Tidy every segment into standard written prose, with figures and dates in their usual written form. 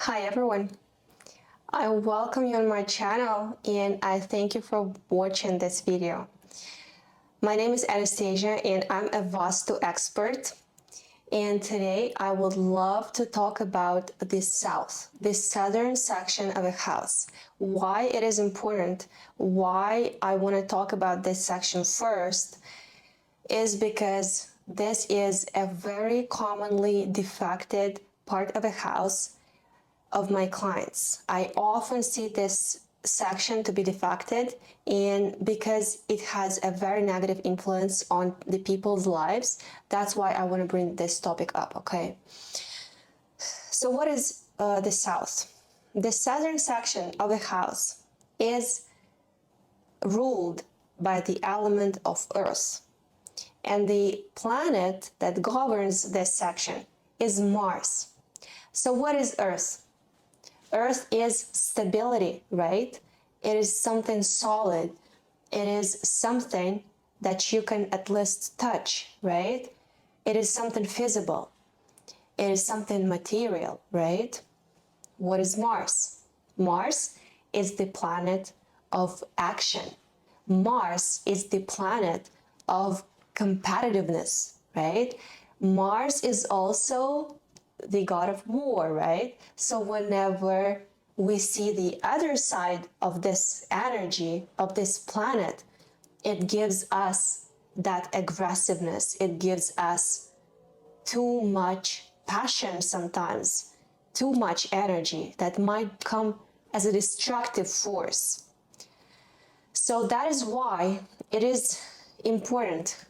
Hi everyone, I welcome you on my channel and I thank you for watching this video. My name is Anastasia and I'm a Vastu expert, and today I would love to talk about the southern section of a house. Why it is important, why I want to talk about this section first is because this is a very commonly defected part of a house of my clients. I often see this section to be defected, and because it has a very negative influence on the people's lives, that's why I want to bring this topic up, okay? So what is the south? The southern section of the house is ruled by the element of earth, and the planet that governs this section is Mars. So what is earth? Earth is stability, right? It is something solid. It is something that you can at least touch, right? It is something visible. It is something material, right? What is Mars? Mars is the planet of action. Mars is the planet of competitiveness, right? Mars is also the god of war, right? So whenever we see the other side of this energy, of this planet, it gives us that aggressiveness. It gives us too much passion sometimes, too much energy that might come as a destructive force. So that is why it is important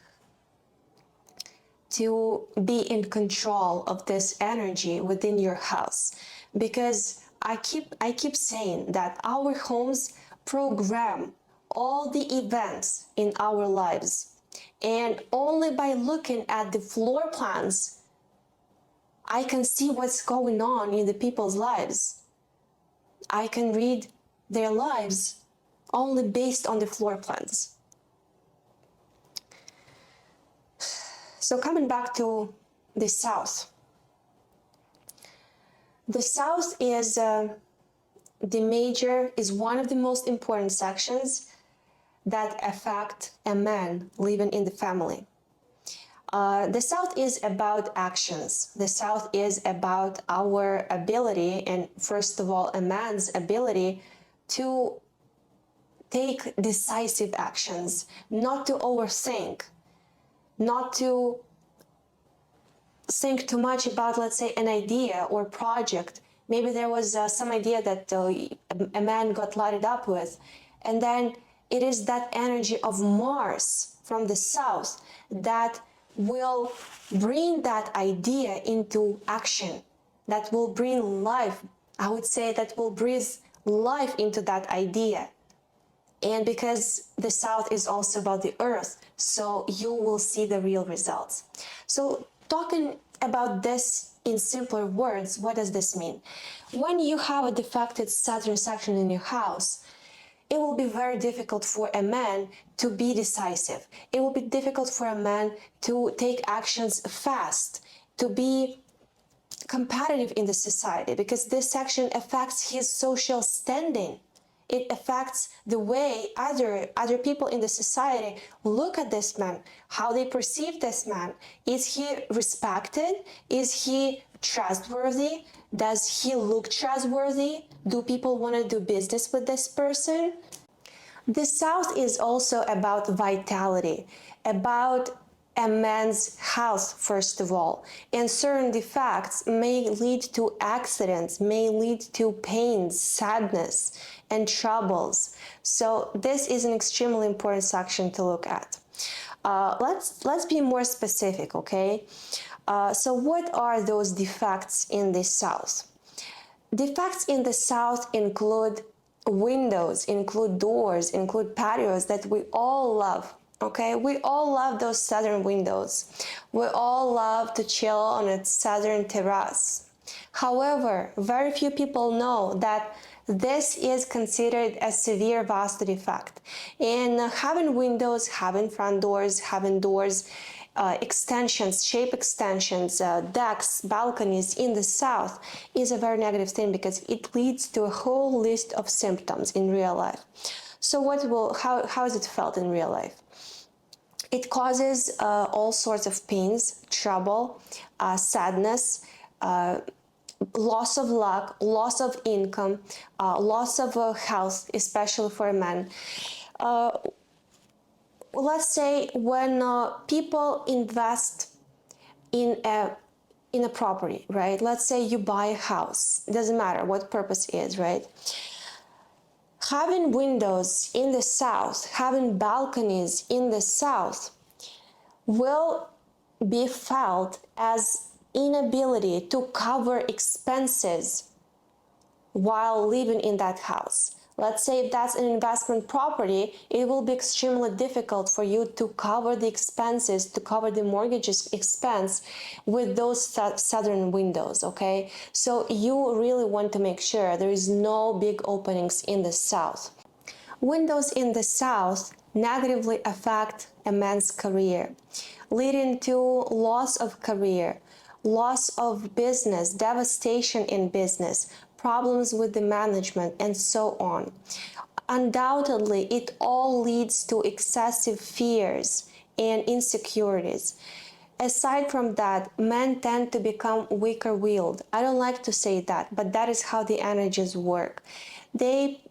to be in control of this energy within your house, because I keep saying that our homes program all the events in our lives, and only by looking at the floor plans I can see what's going on in the people's lives. I can read their lives only based on the floor plans. So coming back to the south. The south is one of the most important sections that affect a man living in the family. The south is about actions. The south is about our ability, and first of all, a man's ability to take decisive actions, not to overthink, not to think too much about, let's say, an idea or project. Maybe there was some idea that a man got lighted up with, and then it is that energy of Mars from the south that will bring that idea into action, that will bring life, I would say, that will breathe life into that idea. And because the south is also about the earth, so you will see the real results. So talking about this in simpler words, what does this mean? When you have a defected southern section in your house, it will be very difficult for a man to be decisive. It will be difficult for a man to take actions fast, to be competitive in the society, because this section affects his social standing. It affects the way other people in the society look at this man, how they perceive this man. Is he respected? Is he trustworthy? Does he look trustworthy? Do people want to do business with this person? The South is also about vitality, about a man's health, first of all, and certain defects may lead to accidents, may lead to pains, sadness, and troubles. So this is an extremely important section to look at. Let's be more specific, okay? So what are those defects in the South? Defects in the South include windows, include doors, include patios that we all love. Okay, we all love those southern windows. We all love to chill on a southern terrace. However, very few people know that this is considered a severe Vastu defect. And having windows, having front doors, having doors extensions, shape extensions, decks, balconies in the south is a very negative thing because it leads to a whole list of symptoms in real life. So how is it felt in real life? It causes all sorts of pains, trouble, sadness, loss of luck, loss of income, loss of health, especially for men. Let's say when people invest in a property, right? Let's say you buy a house. It doesn't matter what purpose is, right? Having windows in the south, having balconies in the south will be felt as inability to cover expenses while living in that house. Let's say if that's an investment property, it will be extremely difficult for you to cover the expenses, to cover the mortgage expense with those southern windows, okay? So you really want to make sure there is no big openings in the south. Windows in the south negatively affect a man's career, leading to loss of career, loss of business, devastation in business, problems with the management, and so on. Undoubtedly, it all leads to excessive fears and insecurities. Aside from that, men tend to become weaker-willed. I don't like to say that, but that is how the energies work. They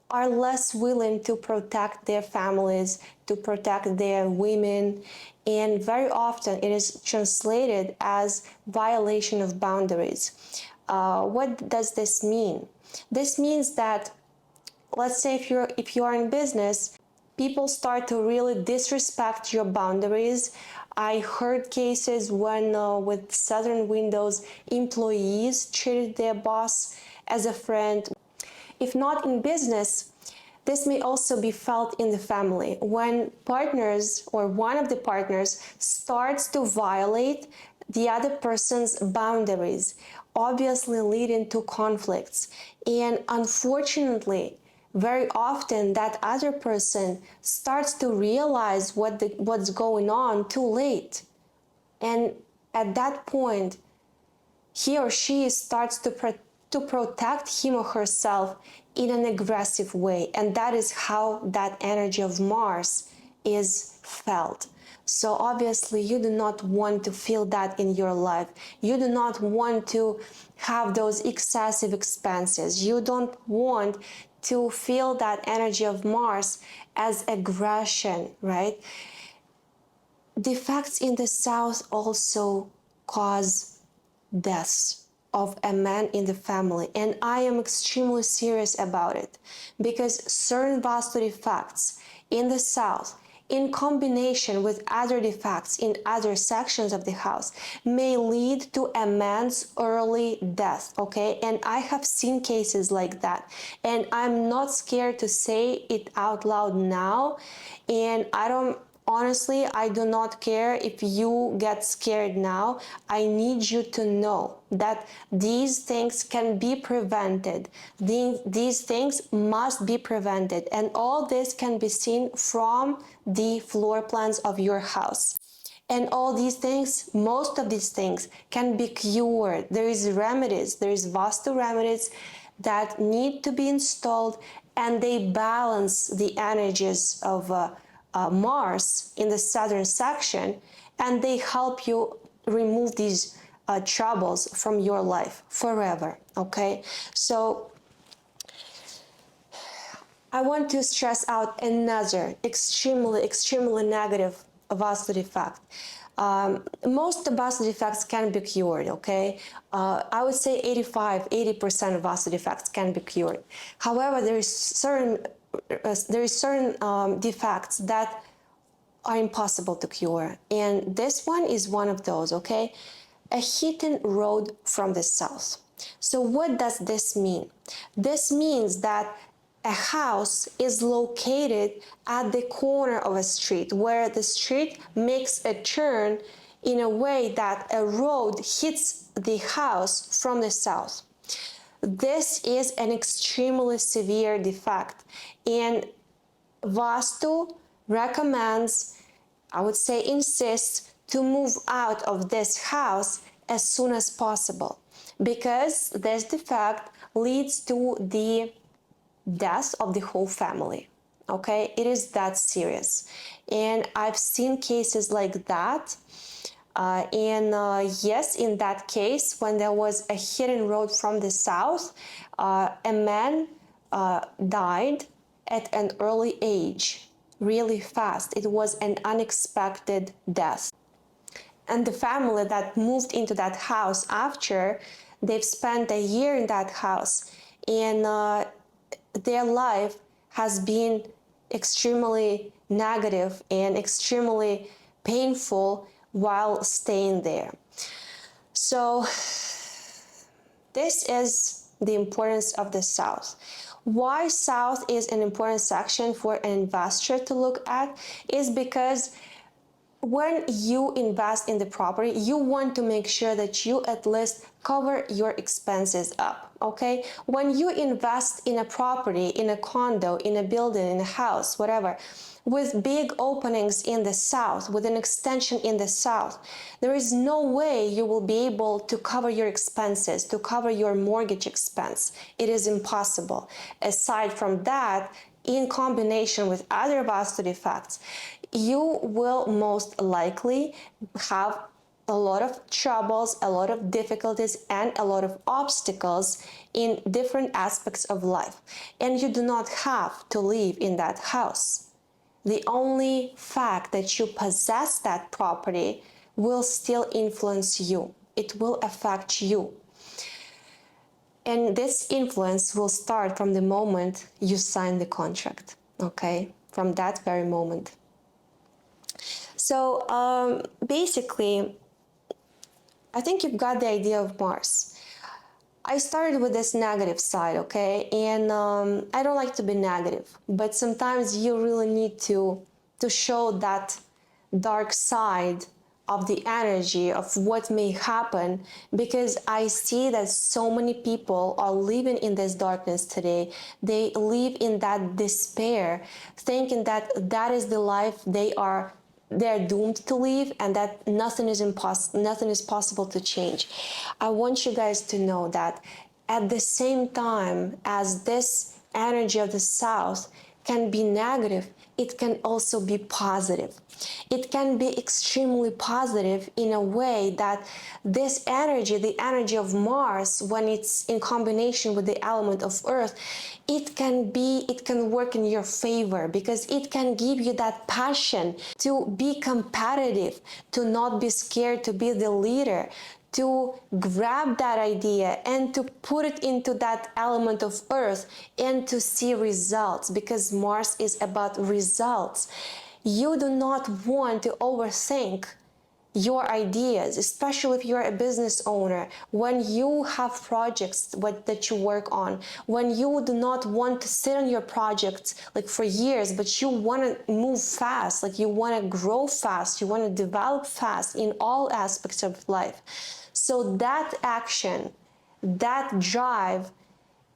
are less willing to protect their families, to protect their women, and very often it is translated as violation of boundaries. What does this mean? This means that, let's say if you are in business, people start to really disrespect your boundaries. I heard cases when with Southern Windows, employees treated their boss as a friend. If not in business, this may also be felt in the family when partners or one of the partners starts to violate the other person's boundaries, obviously leading to conflicts. And unfortunately, very often that other person starts to realize what's going on too late. And at that point, he or she starts to protect him or herself in an aggressive way. And that is how that energy of Mars is felt. So obviously you do not want to feel that in your life. You do not want to have those excessive expenses. You don't want to feel that energy of Mars as aggression, right? Defects in the south also cause deaths of a man in the family, and I am extremely serious about it because certain Vastu defects in the south, in combination with other defects in other sections of the house, may lead to a man's early death, okay? And I have seen cases like that, and I'm not scared to say it out loud now, and honestly, I do not care if you get scared now. I need you to know that these things can be prevented. These things must be prevented. And all this can be seen from the floor plans of your house. And all these things, most of these things can be cured. There is remedies, there is Vastu remedies that need to be installed, and they balance the energies of Mars in the southern section, and they help you remove these troubles from your life forever, okay? So I want to stress out another extremely negative Vastu defect. Most of Vastu defects can be cured, okay? I would say 80% of Vastu defects can be cured. However, there is certain defects that are impossible to cure, and this one is one of those, okay? A hidden road from the south. So what does this mean? This means that a house is located at the corner of a street where the street makes a turn in a way that a road hits the house from the south. This is an extremely severe defect, and Vastu recommends, I would say insists, to move out of this house as soon as possible, because this defect leads to the death of the whole family. Okay, it is that serious. And I've seen cases like that. Yes, in that case, when there was a hit and road from the south, a man died at an early age, really fast. It was an unexpected death. And the family that moved into that house after, they've spent a year in that house, and their life has been extremely negative and extremely painful while staying there. So this is the importance of the South. Why South is an important section for an investor to look at is because when you invest in the property, you want to make sure that you at least cover your expenses up, okay? When you invest in a property, in a condo, in a building, in a house, whatever, with big openings in the south, with an extension in the south, there is no way you will be able to cover your expenses, to cover your mortgage expense. It is impossible. Aside from that, in combination with other Vastu defects, you will most likely have a lot of troubles, a lot of difficulties, and a lot of obstacles in different aspects of life. And you do not have to live in that house. The only fact that you possess that property will still influence you. It will affect you. And this influence will start from the moment you sign the contract, okay? From that very moment. So basically, I think you've got the idea of Mars. I started with this negative side, okay? And I don't like to be negative, but sometimes you really need to show that dark side of the energy of what may happen, because I see that so many people are living in this darkness today. They live in that despair, thinking that that is the life they're doomed to live, and that nothing is possible to change. I want you guys to know that at the same time as this energy of the South can be negative, it can also be positive. It can be extremely positive in a way that this energy, the energy of Mars, when it's in combination with the element of Earth, it can work in your favor, because it can give you that passion to be competitive, to not be scared to be the leader, to grab that idea and to put it into that element of Earth and to see results, because Mars is about results. You do not want to overthink your ideas, especially if you're a business owner, when you have projects that you work on, when you do not want to sit on your projects like for years, but you want to move fast, like you want to grow fast, you want to develop fast in all aspects of life. So that action, that drive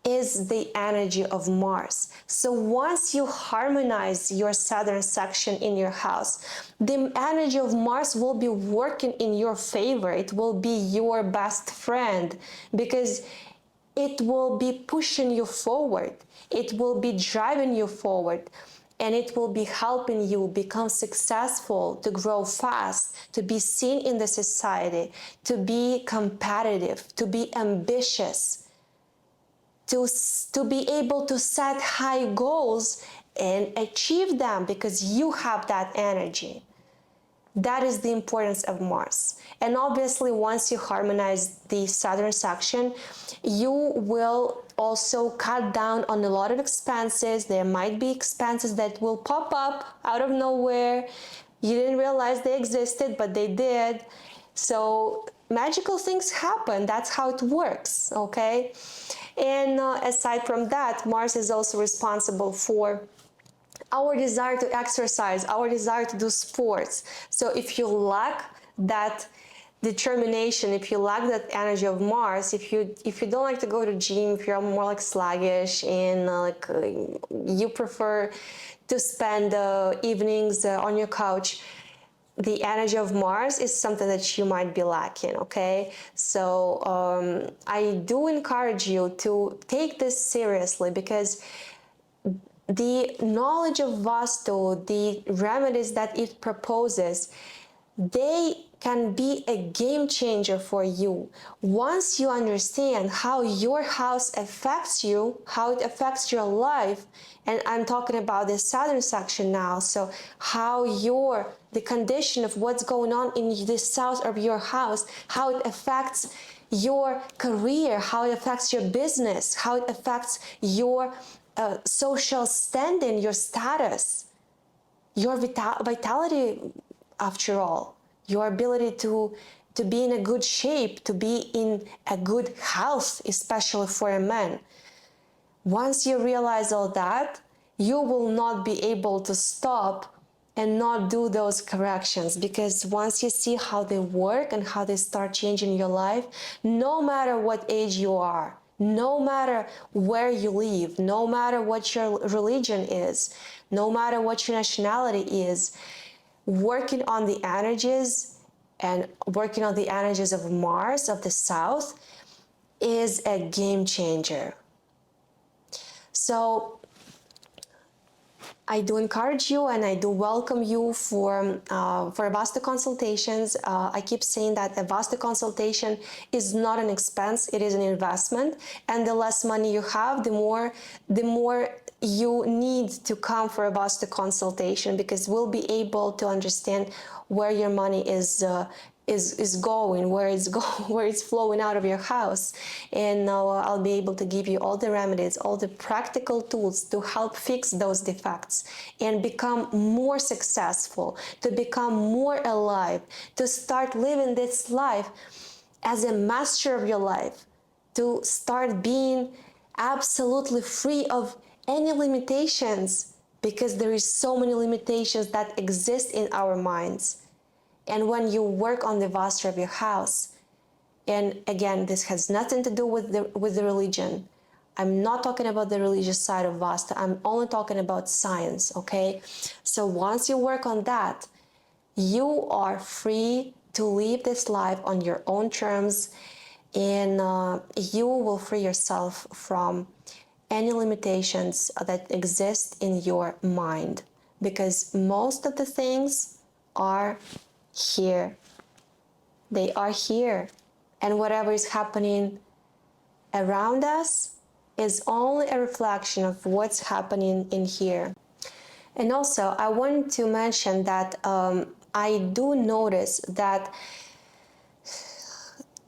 is the energy of Mars. So once you harmonize your southern section in your house, the energy of Mars will be working in your favor. It will be your best friend, because it will be pushing you forward. It will be driving you forward. And it will be helping you become successful, to grow fast, to be seen in the society, to be competitive, to be ambitious, to be able to set high goals and achieve them, because you have that energy. That is the importance of Mars. And obviously, once you harmonize the southern section, you will also cut down on a lot of expenses. There might be expenses that will pop up out of nowhere. You didn't realize they existed, but they did. So magical things happen. That's how it works, okay? And aside from that, Mars is also responsible for our desire to exercise, our desire to do sports. So if you lack that determination, if you lack that energy of Mars, if you don't like to go to gym, if you're more like sluggish and you prefer to spend evenings on your couch, the energy of Mars is something that you might be lacking, okay? So I do encourage you to take this seriously, because the knowledge of Vastu, the remedies that it proposes, they can be a game changer for you. Once you understand how your house affects you, how it affects your life, and I'm talking about the southern section now, so how the condition of what's going on in the south of your house, how it affects your career, how it affects your business, how it affects your social standing, your status, your vitality, after all, your ability to be in a good shape, to be in a good health, especially for a man. Once you realize all that, you will not be able to stop and not do those corrections, because once you see how they work and how they start changing your life, no matter what age you are, no matter where you live, no matter what your religion is, no matter what your nationality is, working on the energies and working on the energies of Mars, of the South, is a game changer. So I do encourage you and I do welcome you for Vastu consultations. I keep saying that a Vastu consultation is not an expense, it is an investment. And the less money you have, the more you need to come for a Vastu consultation, because we'll be able to understand where your money is going, where it's where it's flowing out of your house. And now I'll be able to give you all the remedies, all the practical tools to help fix those defects and become more successful, to become more alive, to start living this life as a master of your life, to start being absolutely free of any limitations, because there is so many limitations that exist in our minds. And when you work on the Vastu of your house, and again, this has nothing to do with the religion. I'm not talking about the religious side of Vastu. I'm only talking about science, okay? So once you work on that, you are free to live this life on your own terms, and you will free yourself from any limitations that exist in your mind, because most of the things are here. They are here. And whatever is happening around us is only a reflection of what's happening in here. And also, I want to mention that I do notice that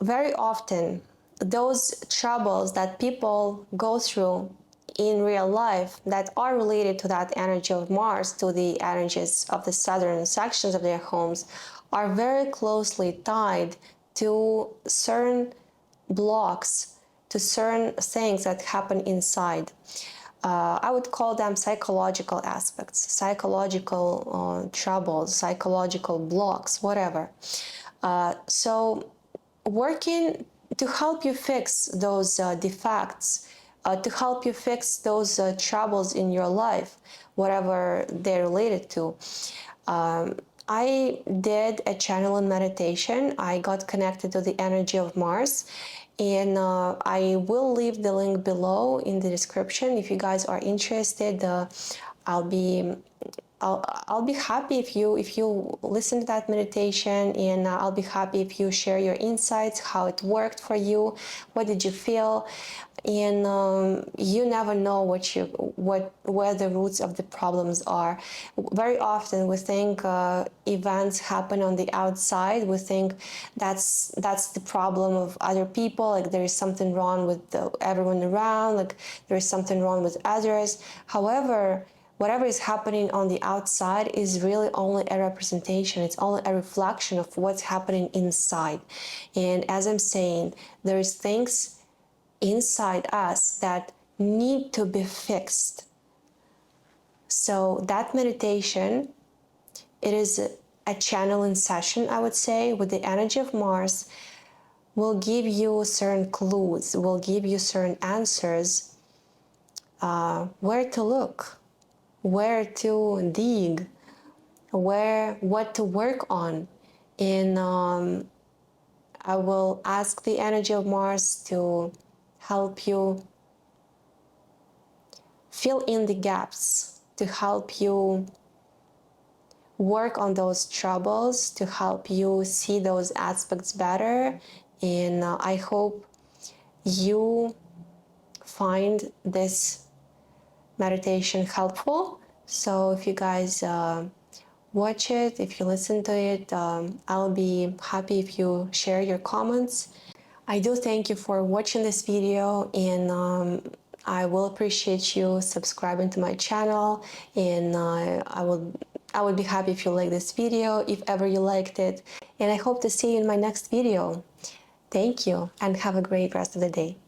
very often those troubles that people go through in real life that are related to that energy of Mars, to the energies of the southern sections of their homes, are very closely tied to certain blocks, to certain things that happen inside. I would call them psychological aspects, psychological troubles, psychological blocks, whatever. So working to help you fix those defects, to help you fix those troubles in your life, whatever they're related to. I did a channel in meditation. I got connected to the energy of Mars, and I will leave the link below in the description. If you guys are interested, I'll be happy if you listen to that meditation, and I'll be happy if you share your insights, how it worked for you, what did you feel. And you never know where the roots of the problems are. Very often we think events happen on the outside. We think that's the problem of other people, like there is something wrong with everyone around, like there is something wrong with others. However, whatever is happening on the outside is really only a representation. It's only a reflection of what's happening inside. And as I'm saying, there is things inside us that need to be fixed. So that meditation, it is a channeling session, I would say, with the energy of Mars, will give you certain clues, will give you certain answers, where to look, where to dig, what to work on. And I will ask the energy of Mars to help you fill in the gaps, to help you work on those troubles, to help you see those aspects better. And I hope you find this meditation helpful. So if you guys watch it, if you listen to it, I'll be happy if you share your comments. I do thank you for watching this video, and I will appreciate you subscribing to my channel, and I would be happy if you like this video, if ever you liked it, and I hope to see you in my next video. Thank you, and have a great rest of the day.